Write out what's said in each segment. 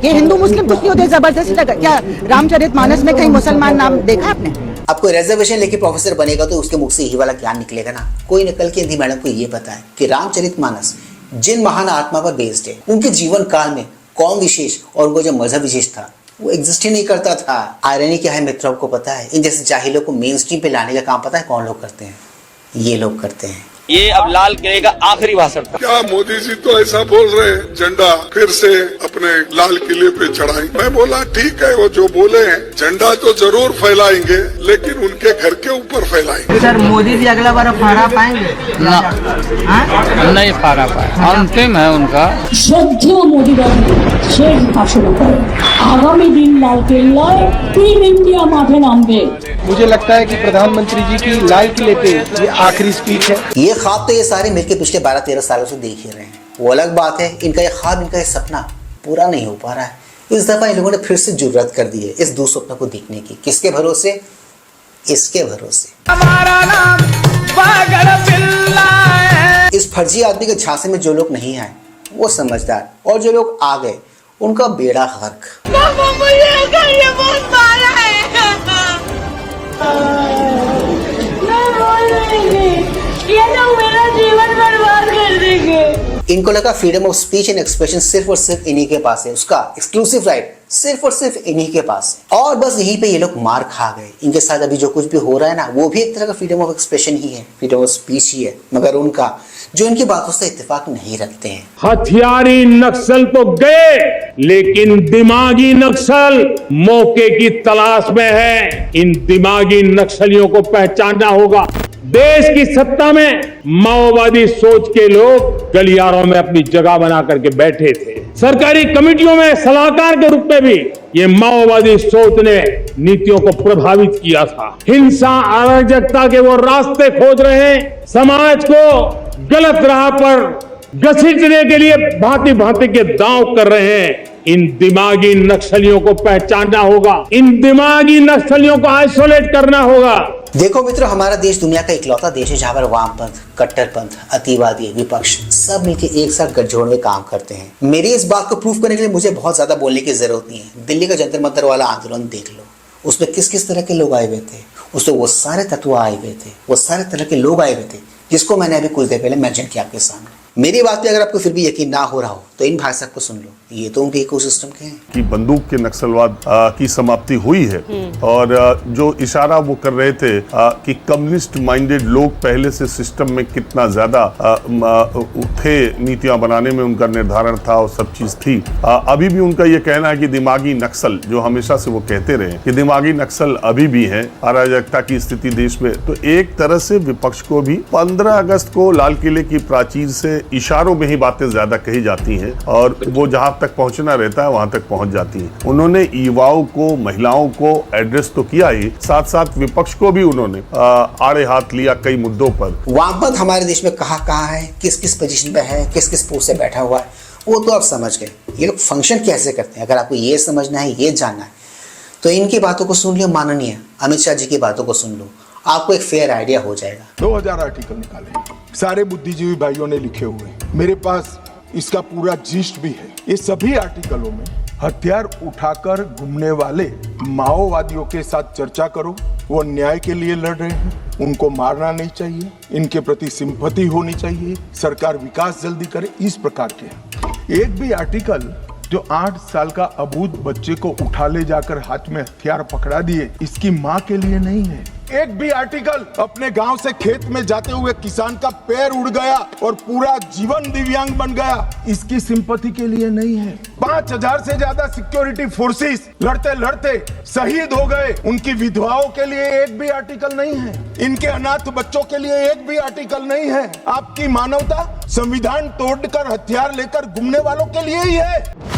ये हिंदू मुस्लिम कुछ नहीं होते, जबरदस्ती लगा। क्या रामचरितमानस में कहीं मुसलमान नाम देखा आपने? अब कोई रिजर्वेशन लेके प्रोफेसर बनेगा तो उसके मुख से यही वाला ज्ञान निकलेगा ना। कोई निकल के हिंदी मैडम को ये पता है कि रामचरितमानस जिन महान आत्मा पर बेस्ड है, उनके जीवन काल में कौम विशेष और उनको जो मजहब विशेष था वो एग्जिस्ट ही नहीं करता था। आयरनी क्या है मित्रों को पता है, इन जैसे जाहिलों को मेन स्ट्रीम पे लाने का काम पता है कौन लोग करते हैं? ये लोग करते हैं। ये अब लाल किले का आखिरी भाषण था। क्या मोदी जी तो ऐसा बोल रहे हैं झंडा फिर से अपने लाल किले पे चढ़ाएं। मैं बोला ठीक है, वो जो बोले हैं झंडा तो जरूर फैलाएंगे लेकिन उनके घर के ऊपर फैलाएंगे। सर मोदी जी अगला बार फहरा पाएंगे ना? नहीं फहरा पाए, अंतिम है उनका। শ্রদ্ধেয় মোদি বাবু শেষ ভাষণ করেন, আগামী দিন লালকেল্লায় টিम इंडिया माठे नामবে। मुझे लगता है कि प्रधानमंत्री जी की लाल किले पे ये आखिरी स्पीच है। ये ख्वाब तो ये सारे मिलकर पिछले 12-13 सालों से देख ही रहे हैं। वो अलग बात है इनका ये ख्वाब, इनका ये सपना पूरा नहीं हो पा रहा है। इस दफा इन लोगों ने फिर से जुर्रत कर दी है इस दुःस्वप्न को देखने की। किसके भरोसे? इसके भरोसे। हमारा नाम पागल बिल्ला है। इस फर्जी आदमी के झांसे में जो लोग नहीं आए वो समझदार, और जो लोग आ गए उनका बेड़ा गर्क। इनको लगा freedom of speech and expression सिर्फ और सिर्फ इन्हीं के पास है, उसका एक्सक्लूसिव राइट सिर्फ और सिर्फ इन्हीं के पास है, और बस यहीं पे ये लोग मार खा गए। इनके साथ अभी जो कुछ भी हो रहा है ना वो भी एक तरह का फ्रीडम ऑफ एक्सप्रेशन ही है, फ्रीडम ऑफ स्पीच ही है, मगर उनका जो इनकी बातों से इत्तेफाक नहीं रखते हैं। हथियारी नक्सल तो गए लेकिन दिमागी नक्सल मौके की तलाश में है। इन दिमागी नक्सलियों को पहचानना होगा। देश की सत्ता में माओवादी सोच के लोग गलियारों में अपनी जगह बना करके बैठे थे। सरकारी कमेटियों में सलाहकार के रूप में भी ये माओवादी सोच ने नीतियों को प्रभावित किया था। हिंसा अराजकता के वो रास्ते खोज रहे हैं। समाज को गलत राह पर घसीटने के लिए भांति भांति के दांव कर रहे हैं। इन दिमागी नक्सलियों को पहचानना होगा, इन दिमागी नक्सलियों को आइसोलेट करना होगा। देखो मित्रों, हमारा देश दुनिया का इकलौता देश है जहाँ पर वामपंथ, कट्टरपंथ, अतिवादी, विपक्ष सब मिलकर एक साथ गठजोड़ में काम करते हैं। मेरी इस बात को प्रूफ करने के लिए मुझे बहुत ज्यादा बोलने की जरूरत नहीं है। दिल्ली का जंतर मंतर वाला आंदोलन देख लो, उसमें किस किस तरह के लोग आए हुए थे, उसमें वो सारे तत्व आए हुए थे, वो सारे तरह के लोग आए हुए थे जिसको मैंने अभी कुछ देर पहले मेंशन किया आपके सामने। मेरी बात पे अगर आपको फिर भी यकीन ना हो रहा हो तो इन भाई साहब को सुन लो, ये तो उनके इकोसिस्टम के हैं कि बंदूक के नक्सलवाद की समाप्ति हुई है। और जो इशारा वो कर रहे थे कि कम्युनिस्ट माइंडेड लोग पहले से सिस्टम में कितना ज्यादा थे, नीतियां बनाने में उनका निर्धारण था और सब चीज थी। अभी भी उनका ये कहना है कि दिमागी नक्सल, जो हमेशा से वो कहते रहे कि दिमागी नक्सल अभी भी है, अराजकता की स्थिति देश में। तो एक तरह से विपक्ष को भी 15 अगस्त को लाल किले की प्राचीर से इशारों में ही बातें ज्यादा कही जाती हैं और वो जहां तक पहुंचना रहता है वहां तक पहुंच जाती है। उन्होंने युवाओं को, महिलाओं को एड्रेस तो किया ही, साथ साथ विपक्ष को भी उन्होंने आड़े हाथ लिया कई मुद्दों पर। वामपंथ हमारे देश में कहाँ है, किस किस पोजीशन पे है, किस किस पोस्ट से बैठा हुआ है, वो तो आप समझ गए। ये लोग फंक्शन कैसे करते हैं, अगर आपको ये समझना है, ये जानना है तो इनकी बातों को सुन लो, माननीय अमित शाह जी की बातों को सुन लो, आपको एक फेयर आइडिया हो जाएगा। 2000 आर्टिकल निकाले, सारे बुद्धिजीवी भाइयों ने लिखे हुए हैं, मेरे पास इसका पूरा जिस्ट भी है। ये सभी आर्टिकलों में हथियार उठाकर घूमने वाले माओवादियों के साथ चर्चा करो, वो न्याय के लिए लड़ रहे हैं, उनको मारना नहीं चाहिए, इनके प्रति सिंपैथी होनी चाहिए, सरकार विकास जल्दी करे, इस प्रकार के। एक भी आर्टिकल जो 8 साल का अबूझ बच्चे को उठा ले जाकर हाथ में हथियार पकड़ा दिए, इसकी माँ के लिए नहीं है। एक भी आर्टिकल अपने गांव से खेत में जाते हुए किसान का पैर उड़ गया और पूरा जीवन दिव्यांग बन गया, इसकी सिंपैथी के लिए नहीं है। 5000 से ज्यादा सिक्योरिटी फोर्सेस लड़ते लड़ते शहीद हो गए, उनकी विधवाओं के लिए एक भी आर्टिकल नहीं है, इनके अनाथ बच्चों के लिए एक भी आर्टिकल नहीं है। आपकी मानवता संविधान तोड़कर हथियार लेकर घूमने वालों के लिए ही है।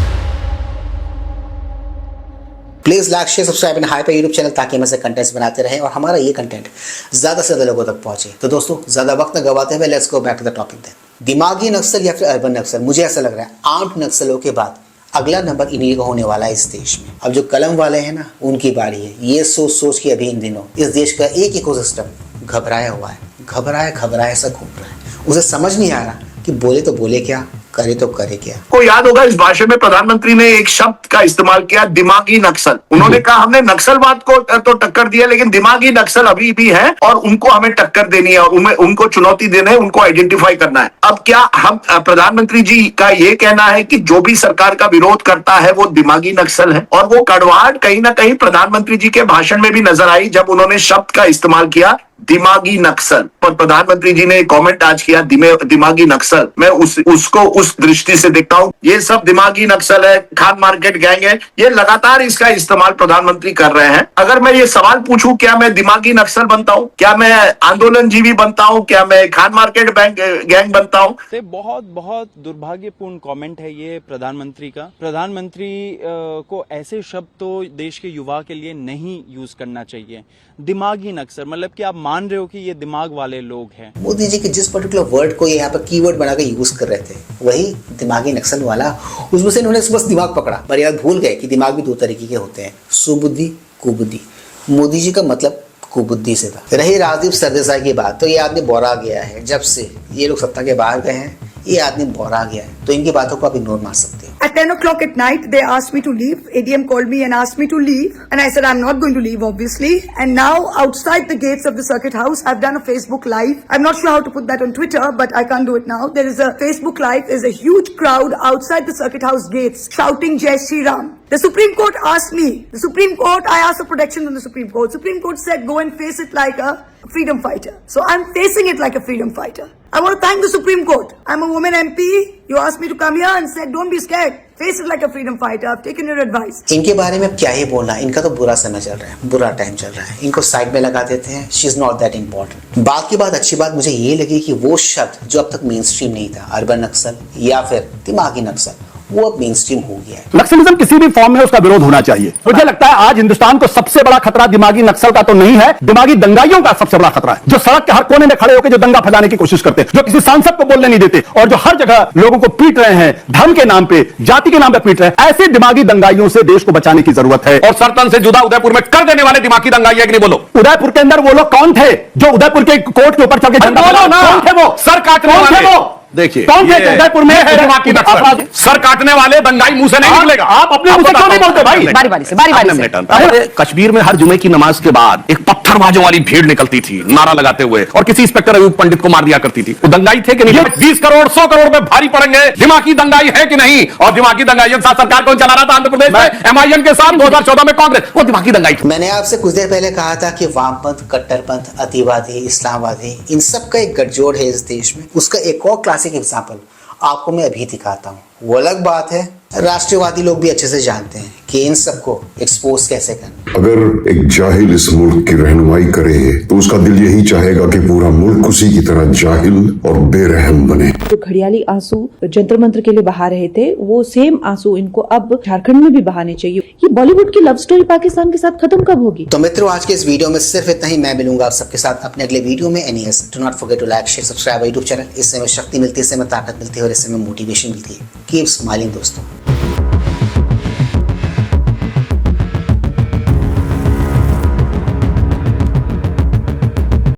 Please like, share, subscribe and hype YouTube channel ताकि हम ऐसे कंटेंट्स बनाते रहें और हमारा ये कंटेंट ज्यादा से ज्यादा लोगों तक पहुंचे। तो दोस्तों ज्यादा वक्त न गवाते हुए let's go back to the topic then. दिमागी नक्सल या फिर अर्बन नक्सल, मुझे ऐसा लग रहा है आर्म्ड नक्सलों के बाद अगला नंबर इन्हीं का होने वाला है इस देश में। अब जो कलम वाले हैं ना, उनकी बारी है। ये सोच सोच के अभी इन दिनों इस देश का एक इकोसिस्टम घबराया हुआ है, घबराया सा घूम रहा है। उसे समझ नहीं आ रहा कि बोले तो बोले क्या, करे तो करे क्या। को याद होगा इस भाषण में प्रधानमंत्री ने एक शब्द का इस्तेमाल किया, दिमागी नक्सल। उन्होंने कहा हमने नक्सलवाद को तो टक्कर दिया, लेकिन दिमागी नक्सल अभी भी है और उनको हमें टक्कर देनी है और उनको चुनौती देना है, उनको आइडेंटिफाई करना है। अब क्या हम प्रधानमंत्री जी का ये कहना है कि जो भी सरकार का विरोध करता है वो दिमागी नक्सल है, और वो कड़वाहट कहीं ना कहीं प्रधानमंत्री जी के भाषण में भी नजर आई जब उन्होंने शब्द का इस्तेमाल किया, दिमागी नक्सल। पर प्रधानमंत्री जी ने एक कमेंट आज किया, दिमागी नक्सल। मैं उसको उस दृष्टि से देखता हूं, ये सब दिमागी नक्सल है, खान मार्केट गैंग है, ये लगातार इसका इस्तेमाल प्रधानमंत्री कर रहे हैं। अगर मैं ये सवाल पूछूं, क्या मैं दिमागी नक्सल बनता हूं, क्या मैं आंदोलनजीवी बनता हूं, क्या मैं खान मार्केट गैंग बनता हूं? बहुत बहुत दुर्भाग्यपूर्ण कमेंट है ये प्रधानमंत्री का। प्रधानमंत्री को ऐसे शब्द तो देश के युवा के लिए नहीं यूज करना चाहिए। दिमागी नक्सल मतलब कि आप मान रहे हो कि ये दिमाग वाले लोग हैं। मोदी जी के जिस पर्टिकुलर वर्ड को यहाँ पर कीवर्ड बनाकर यूज कर रहे थे वही दिमागी नक्सल वाला, उसमें से इन्होंने बस दिमाग पकड़ा, पर यार भूल गए कि दिमाग भी दो तरीके के होते हैं, सुबुद्धि कुबुद्धि। मोदी जी का मतलब कुबुद्धि से था। रही राजदीप सरदेसाई की बात, तो ये आदमी बोरा गया है। जब से ये लोग सत्ता के बाहर गए हैं ये आदमी बोरा गया है, तो इनकी बातों को आप इग्नोर मार सकते हैं। At 10 o'clock at night, they asked me to leave. ADM called me and asked me to leave. And I said, I'm not going to leave, obviously. And now, outside the gates of the circuit house, I've done a Facebook Live. I'm not sure how to put that on Twitter, but I can't do it now. There is a Facebook Live. There's a huge crowd outside the circuit house gates shouting Jai Shri Ram. The Supreme Court asked me, I asked for protection from the Supreme Court. Supreme Court said, go and face it like a freedom fighter. So I'm facing it like a freedom fighter. I want to thank the Supreme Court. I'm a woman MP. You asked me to come here and said, don't be scared. Face it like a freedom fighter. I've taken your advice. इनके बारे में अब क्या ही बोलना, इनका तो बुरा समय चल रहा है, बुरा टाइम चल रहा है, इनको साइड में लगा देते हैं। She is not that important. बात की बात, अच्छी बात मुझे ये लगी कि वो शब्द जो अब तक मेन स्ट्रीम नहीं था, अर्बन नक्सल या फिर दिमागी नक्सल, वो अब मेन स्ट्रीम हो गया है। नक्सलिज्म किसी भी फॉर्म में उसका विरोध होना चाहिए। मुझे लगता है आज हिंदुस्तान को सबसे बड़ा खतरा दिमागी नक्सल का तो नहीं है, दिमागी दंगाइयों का सबसे बड़ा खतरा है, जो सड़क के हर कोने में खड़े होकर जो दंगा फैलाने की कोशिश करते हैं, जो किसी सांसद को बोलने नहीं देते और जो हर जगह लोगों को पीट रहे हैं, धर्म के नाम पे, जाति के नाम पे पीट रहे हैं। ऐसे दिमागी दंगाइयों से देश को बचाने की जरूरत है। और सरतन से जुदा उदयपुर में कर देने वाले दिमागी दंगाई है कि नहीं, बोलो। उदयपुर के अंदर वो लोग कौन थे जो उदयपुर के कोर्ट के ऊपर चढ़ के कौन थे? वो सर काटने वाले, देखिए कौन थे उदयपुर में सर काटने वाले दंगाई मुंह से नहीं निकलेगा। आप अपने मुंह से क्यों नहीं बोलते भाई? बारी से। कश्मीर में हर जुमे की नमाज के बाद एक पत्थरबाजों वाली भीड़ निकलती थी नारा लगाते हुए और किसी इंस्पेक्टर अयूब पंडित को मार दिया करती थी। वो दंगाई थे कि नहीं? 20 करोड़ 100 करोड़ में भारी पड़ेंगे। दिमागी दंगाई है कि नहीं? और दिमागी दंगाई के साथ सरकार कौन चला रहा था आंध्र प्रदेश में? MIM के साथ 2014 में कांग्रेस। वो दिमागी दंगाई थी। मैंने आपसे कुछ देर पहले कहा था कि वामपंथ, कट्टरपंथ, अतिवादी, इस्लामवादी, इन सब का एक गठजोड़ है इस देश में। उसका एक और क्लासिक एग्जाम्पल आपको मैं अभी दिखाता हूँ। वो अलग बात है, राष्ट्रवादी लोग भी अच्छे से जानते हैं कि इन सबको एक्सपोज कैसे करना। अगर एक जाहिल इस मुल्क की रहनुमाई करे तो उसका दिल यही चाहेगा कि पूरा मुल्क उसी की तरह जाहिल और बेरहम बने। जो घड़ियाली आंसू जंतर मंत्र के लिए बहा रहे थे, वो सेम आंसू इनको अब झारखंड में भी बहाने चाहिए। ये बॉलीवुड की लव स्टोरी पाकिस्तान के साथ खत्म कब होगी? तो मित्रों, आज के इस वीडियो में सिर्फ इतना ही। मैं मिलूंगा आप सबके साथ अपने अगले वीडियो में। NES, do not forget to like, share, subscribe YouTube channel. इससे हमें शक्ति मिलती है, इससे हमें ताकत मिलती है और इससे हमें मोटिवेशन मिलती है। कीप स्माइलिंग दोस्तों।